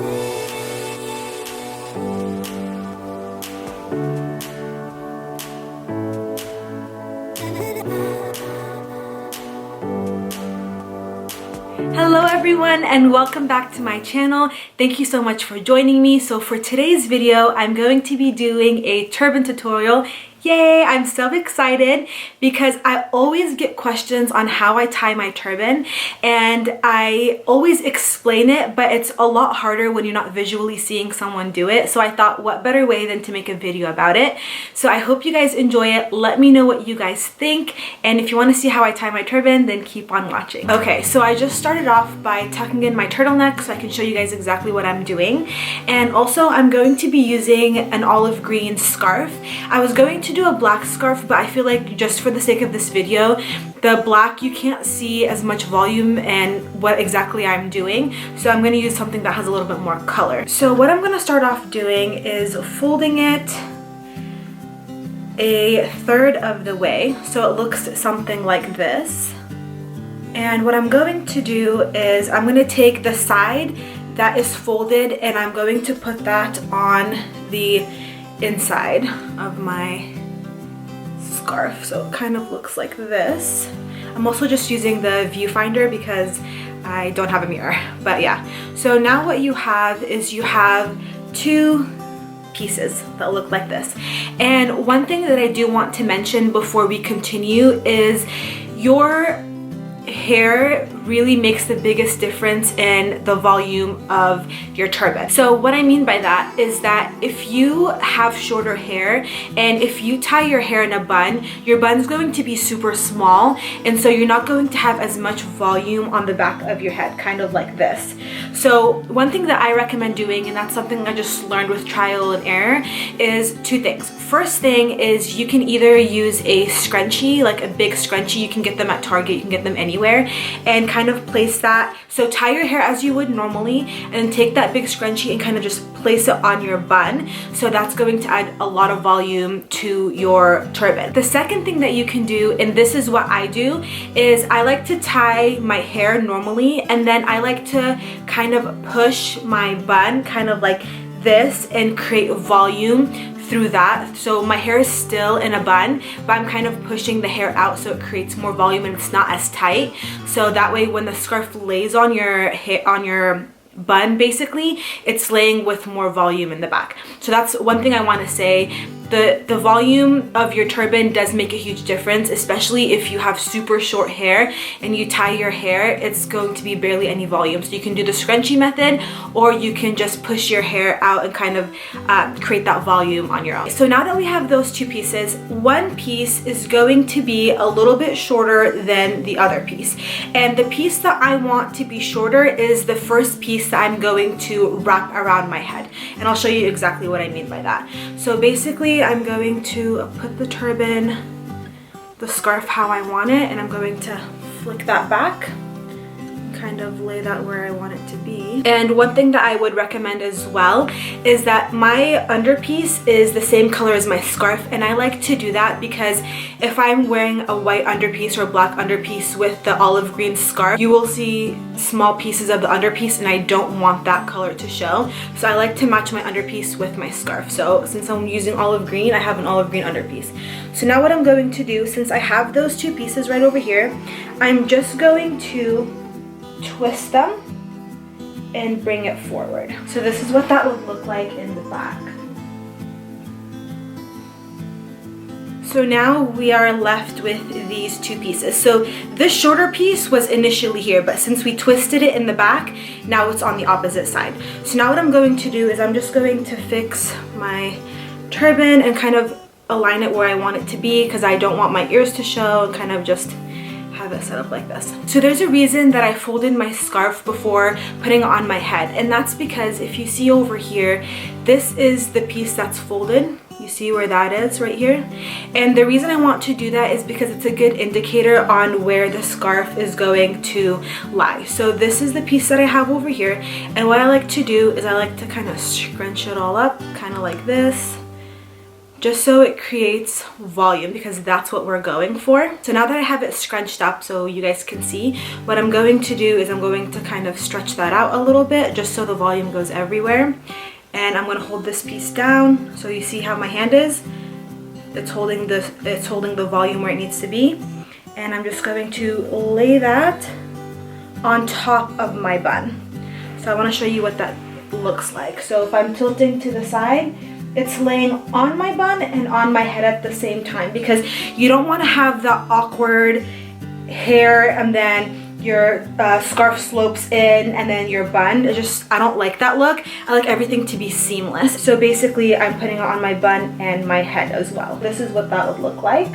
Hello everyone and welcome back to my channel. Thank you so much for joining me. So for today's video, I'm going to be doing a turban tutorial. Yay! I'm so excited because I always get questions on how I tie my turban, and I always explain it, but it's a lot harder when you're not visually seeing someone do it. So I thought, what better way than to make a video about it? So I hope you guys enjoy it. Let me know what you guys think, and if you want to see how I tie my turban, then keep on watching. Okay, so I just started off by tucking in my turtleneck so I can show you guys exactly what I'm doing. And also I'm going to be using an olive green scarf. I was going to do a black scarf, but I feel like just for the sake of this video, the black, you can't see as much volume and what exactly I'm doing, so I'm going to use something that has a little bit more color. So what I'm going to start off doing is folding it a third of the way so it looks something like this. And what I'm going to do is I'm going to take the side that is folded and I'm going to put that on the inside of my scarf, so it kind of looks like this. I'm also just using the viewfinder because I don't have a mirror, but yeah. So now what you have is you have two pieces that look like this. And one thing that I do want to mention before we continue is your hair really makes the biggest difference in the volume of your turban. So what I mean by that is that if you have shorter hair and if you tie your hair in a bun, your bun's going to be super small, and so you're not going to have as much volume on the back of your head, kind of like this. So one thing that I recommend doing, and that's something I just learned with trial and error, is two things. First thing is you can either use a scrunchie, like a big scrunchie. You can get them at Target, you can get them anywhere, and kind of place that. So tie your hair as you would normally and take that big scrunchie and kind of just place it on your bun. So that's going to add a lot of volume to your turban. The second thing that you can do, and this is what I do, is I like to tie my hair normally and then I like to kind of push my bun kind of like this and create volume through that. So my hair is still in a bun, but I'm kind of pushing the hair out so it creates more volume and it's not as tight. So that way when the scarf lays on your hair, on your bun, basically it's laying with more volume in the back. So that's one thing I want to say. The volume of your turban does make a huge difference, especially if you have super short hair and you tie your hair, it's going to be barely any volume. So you can do the scrunchie method, or you can just push your hair out and kind of create that volume on your own. So now that we have those two pieces, one piece is going to be a little bit shorter than the other piece. And the piece that I want to be shorter is the first piece that I'm going to wrap around my head. And I'll show you exactly what I mean by that. So basically, I'm going to put the turban, the scarf how I want it, and I'm going to flick that back, kind of lay that where I want it to be. And one thing that I would recommend as well is that my underpiece is the same color as my scarf, and I like to do that because if I'm wearing a white underpiece or a black underpiece with the olive green scarf, you will see small pieces of the underpiece and I don't want that color to show. So I like to match my underpiece with my scarf. So since I'm using olive green, I have an olive green underpiece. So now what I'm going to do, since I have those two pieces right over here, I'm just going to twist them and bring it forward. So this is what that would look like in the back. So now we are left with these two pieces. So this shorter piece was initially here, but since we twisted it in the back, now it's on the opposite side. So now what I'm going to do is I'm just going to fix my turban and kind of align it where I want it to be because I don't want my ears to show, and kind of just have it set up like this. So there's a reason that I folded my scarf before putting it on my head, and that's because if you see over here, this is the piece that's folded. You see where that is right here? And the reason I want to do that is because it's a good indicator on where the scarf is going to lie. So this is the piece that I have over here, and what I like to do is I like to kind of scrunch it all up, kind of like this, just so it creates volume, because that's what we're going for. So now that I have it scrunched up so you guys can see, what I'm going to do is I'm going to kind of stretch that out a little bit just so the volume goes everywhere. And I'm going to hold this piece down so you see how my hand is. It's holding the volume where it needs to be. And I'm just going to lay that on top of my bun. So I want to show you what that looks like. So if I'm tilting to the side, it's laying on my bun and on my head at the same time, because you don't want to have the awkward hair and then your scarf slopes in and then your bun. I don't like that look. I like everything to be seamless. So basically I'm putting it on my bun and my head as well. This is what that would look like.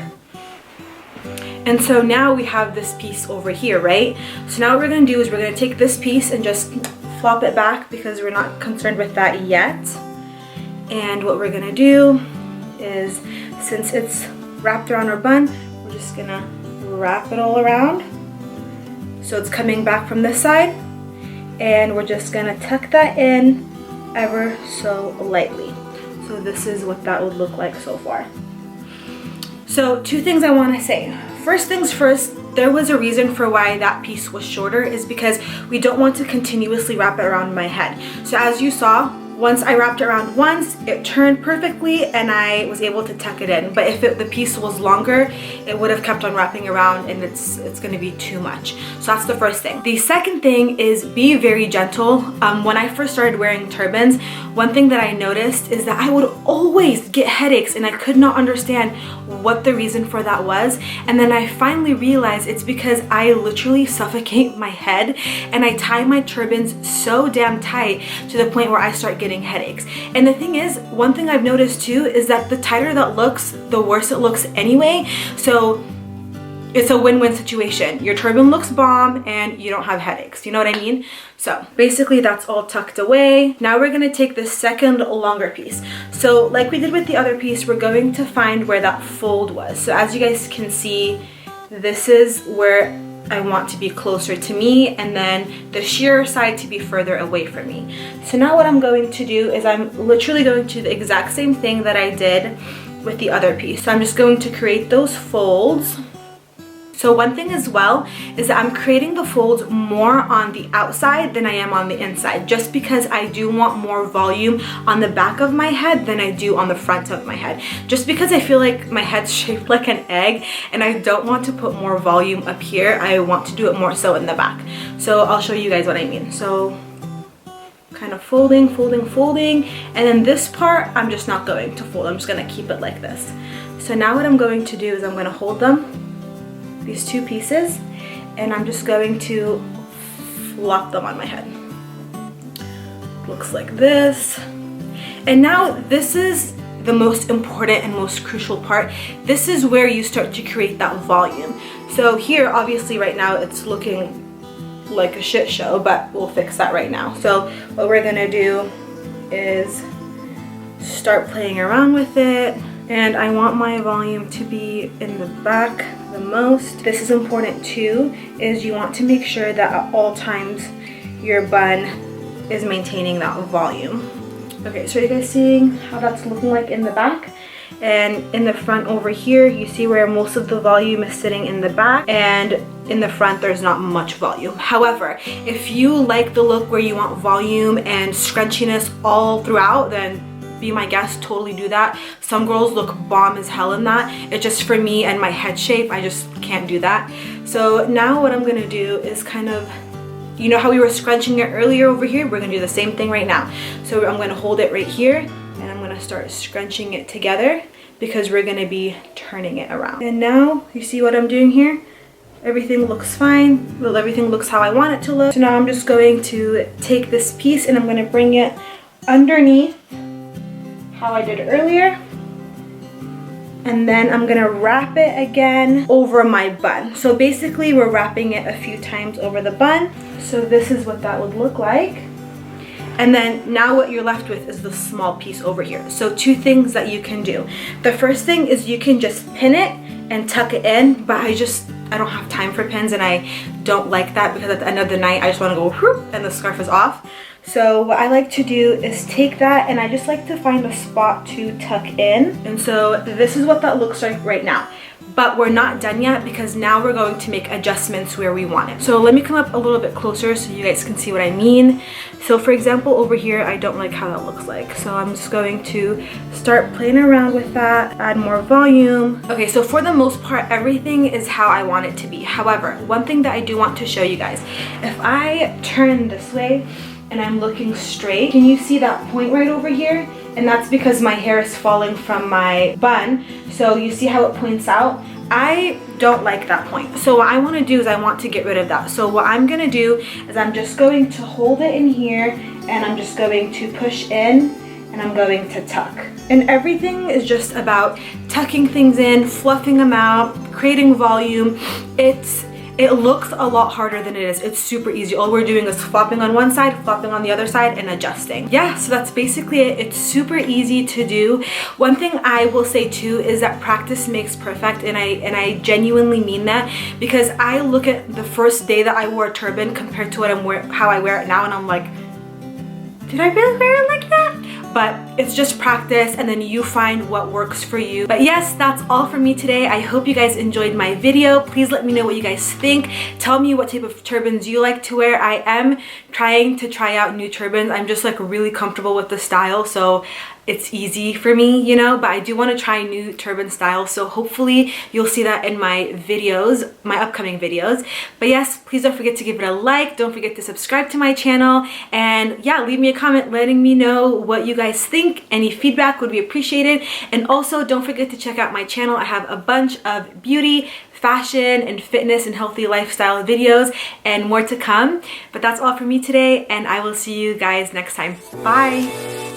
And so now we have this piece over here, right? So now what we're gonna do is we're gonna take this piece and just flop it back, because we're not concerned with that yet. And what we're gonna do is, since it's wrapped around our bun, we're just gonna wrap it all around. So it's coming back from this side, and we're just gonna tuck that in ever so lightly. So this is what that would look like so far. So 2 things I wanna say. First things first, there was a reason for why that piece was shorter, is because we don't want to continuously wrap it around my head. So as you saw, once I wrapped it around once, it turned perfectly and I was able to tuck it in. But if the piece was longer, it would have kept on wrapping around and it's gonna be too much. So that's the first thing. The second thing is be very gentle. When I first started wearing turbans, one thing that I noticed is that I would always get headaches and I could not understand what the reason for that was. And then I finally realized it's because I literally suffocate my head and I tie my turbans so damn tight to the point where I start getting headaches. And the thing is, one thing I've noticed too is that the tighter that looks, the worse it looks anyway. So it's a win-win situation. Your turban looks bomb and you don't have headaches. You know what I mean? So basically that's all tucked away. Now we're gonna take the second longer piece. So like we did with the other piece, we're going to find where that fold was. So as you guys can see, this is where I want to be closer to me, and then the sheer side to be further away from me. So now what I'm going to do is I'm literally going to do the exact same thing that I did with the other piece. So I'm just going to create those folds. So one thing as well is that I'm creating the folds more on the outside than I am on the inside, just because I do want more volume on the back of my head than I do on the front of my head. Just because I feel like my head's shaped like an egg and I don't want to put more volume up here. I want to do it more so in the back. So I'll show you guys what I mean. So kind of folding, and then this part I'm just not going to fold. I'm just gonna keep it like this. So now what I'm going to do is I'm gonna hold them, these 2 pieces, and I'm just going to flop them on my head. Looks like this. And now this is the most important and most crucial part. This is where you start to create that volume. So here, obviously right now it's looking like a shit show, but we'll fix that right now. So what we're gonna do is start playing around with it. And I want my volume to be in the back the most. This is important too, is you want to make sure that at all times your bun is maintaining that volume. Okay, so are you guys seeing how that's looking like in the back? And in the front over here, you see where most of the volume is sitting in the back, and in the front there's not much volume. However, if you like the look where you want volume and scrunchiness all throughout, then be my guest, totally do that. Some girls look bomb as hell in that. It's just for me and my head shape, I just can't do that. So now what I'm gonna do is kind of, you know how we were scrunching it earlier over here? We're gonna do the same thing right now. So I'm gonna hold it right here and I'm gonna start scrunching it together, because we're gonna be turning it around. And now you see what I'm doing here? Everything looks fine. Well, everything looks how I want it to look. So now I'm just going to take this piece and I'm gonna bring it underneath how I did earlier, and then I'm gonna wrap it again over my bun. So basically we're wrapping it a few times over the bun. So this is what that would look like. And then now what you're left with is the small piece over here. So 2 things that you can do. The first thing is you can just pin it and tuck it in, but I don't have time for pins and I don't like that, because at the end of the night I just want to go whoop and the scarf is off. So what I like to do is take that, and I just like to find a spot to tuck in. And so this is what that looks like right now. But we're not done yet, because now we're going to make adjustments where we want it. So let me come up a little bit closer so you guys can see what I mean. So for example, over here, I don't like how that looks like. So I'm just going to start playing around with that, add more volume. Okay, so for the most part, everything is how I want it to be. However, one thing that I do want to show you guys, if I turn this way and I'm looking straight, can you see that point right over here? And that's because my hair is falling from my bun. So you see how it points out? I don't like that point. So what I want to do is I want to get rid of that. So what I'm going to do is I'm just going to hold it in here, and I'm just going to push in, and I'm going to tuck. And everything is just about tucking things in, fluffing them out, creating volume. It looks a lot harder than it is. It's super easy. All we're doing is flopping on one side, flopping on the other side, and adjusting. Yeah, so that's basically it. It's super easy to do. One thing I will say too is that practice makes perfect, and I genuinely mean that, because I look at the first day that I wore a turban compared to how I wear it now, and I'm like, did I really wear it like that? But it's just practice, and then you find what works for you. But yes, that's all for me today. I hope you guys enjoyed my video. Please let me know what you guys think. Tell me what type of turbans you like to wear. I am trying to try out new turbans. I'm just like really comfortable with the style, so it's easy for me, you know, but I do want to try new turban styles, so hopefully you'll see that in my videos, my upcoming videos. But yes, please don't forget to give it a like, don't forget to subscribe to my channel, and yeah, leave me a comment letting me know what you guys think. Any feedback would be appreciated. And also don't forget to check out my channel. I have a bunch of beauty, fashion, and fitness and healthy lifestyle videos, and more to come. But that's all for me today, and I will see you guys next time. Bye.